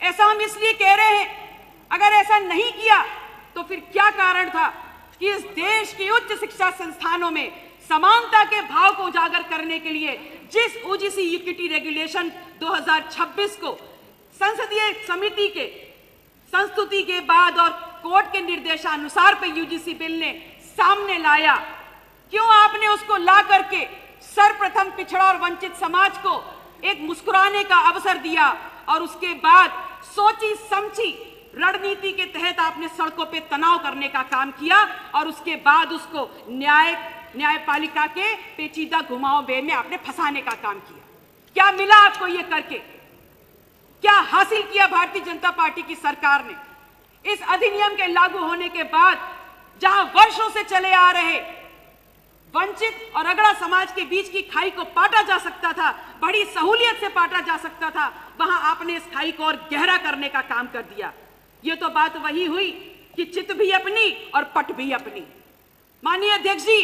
ऐसा हम इसलिए कह रहे हैं, अगर ऐसा नहीं किया तो फिर क्या कारण था कि इस देश की उच्च शिक्षा संस्थानों में समानता के भाव को उजागर करने के लिए जिस यूजीसी इक्विटी रेगुलेशन 2026 को संसदीय समिति के संस्तुति के बाद और कोर्ट के निर्देशानुसार पे यूजीसी बिल ने सामने लाया, क्यों आपने उसको ला करके सर्वप्रथम पिछड़ा और वंचित समाज को एक मुस्कुराने का अवसर दिया और उसके बाद सोची समझी रणनीति के तहत आपने सड़कों पे तनाव करने का काम किया और उसके बाद उसको न्यायपालिका के पेचीदा घुमाव में आपने फंसाने का काम किया। क्या मिला आपको ये करके? क्या हासिल किया भारतीय जनता पार्टी की सरकार ने? इस अधिनियम के लागू होने के बाद जहां वर्षों से चले आ रहे वंचित और अगड़ा समाज के बीच की खाई को पाटा जा सकता था, बड़ी सहूलियत से पाटा जा सकता था, वहां आपने इस खाई को और गहरा करने का काम कर दिया। ये तो बात वही हुई कि चित भी अपनी और पट भी अपनी। माननीय अध्यक्ष जी,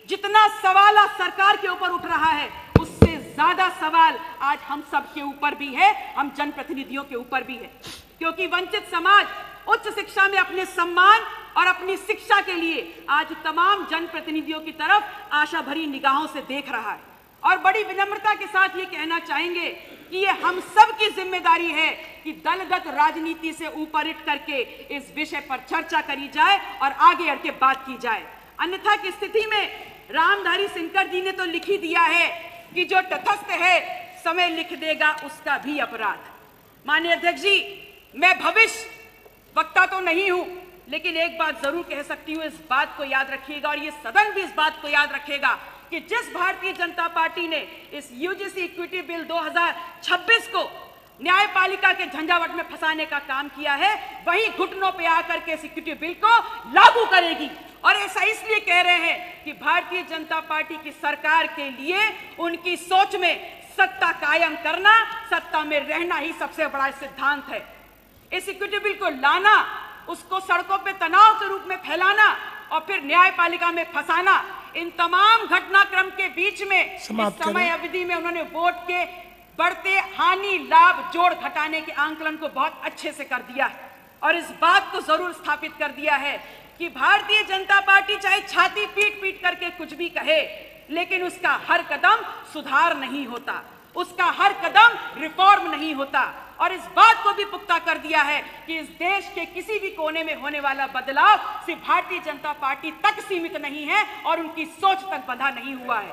जितना सवाल आज सरकार के ऊपर उठ रहा है उससे ज्यादा सवाल आज हम सब के ऊपर भी है, हम जनप्रतिनिधियों के ऊपर भी है, क्योंकि वंचित समाज उच्च शिक्षा में अपने सम्मान और अपनी शिक्षा के लिए आज तमाम जनप्रतिनिधियों की तरफ आशा भरी निगाहों से देख रहा है। और बड़ी विनम्रता के साथ ये कहना चाहेंगे कि ये हम सब की जिम्मेदारी है कि दलगत राजनीति से ऊपर उठ करके इस विषय पर चर्चा करी जाए और आगे बढ़ के बात की जाए। अन्यथा की स्थिति में रामधारी सिंकर जी ने तो लिख ही दिया है कि जो तटस्थ है समय लिख देगा उसका भी अपराध। माननीय अध्यक्ष जी, मैं भविष्य वक्ता तो नहीं हूं, लेकिन एक बात जरूर कह सकती हूं, इस बात को याद रखिएगा और ये सदन भी इस बात को याद रखेगा कि जिस भारतीय जनता पार्टी ने इस यूजीसी इक्विटी बिल 2026 को न्यायपालिका के झंझावट में फंसाने का काम किया है, वही घुटनों पे आकर के इस इक्विटी बिल को लागू करेगी। और ऐसा इसलिए कह रहे हैं कि भारतीय जनता पार्टी की सरकार के लिए उनकी सोच में सत्ता कायम करना, सत्ता में रहना ही सबसे बड़ा सिद्धांत है। इस इक्विटी बिल को लाना, उसको सड़कों पे तनाव के रूप में फैलाना और फिर न्यायपालिका में फंसाना, इन तमाम घटनाक्रम के बीच में इस समय अवधि में उन्होंने वोट के बढ़ते हानि लाभ जोड़ घटाने के आंकलन को बहुत अच्छे से कर दिया है और इस बात को जरूर स्थापित कर दिया है कि भारतीय जनता पार्टी चाहे छाती पीट पीट करके कुछ भी कहे, लेकिन उसका हर कदम सुधार नहीं होता, उसका हर कदम रिफॉर्म नहीं होता। और इस बात को भी पुख्ता कर दिया है कि इस देश के किसी भी कोने में होने वाला बदलाव सिर्फ भारतीय जनता पार्टी तक सीमित नहीं है और उनकी सोच तक बंधा नहीं हुआ है।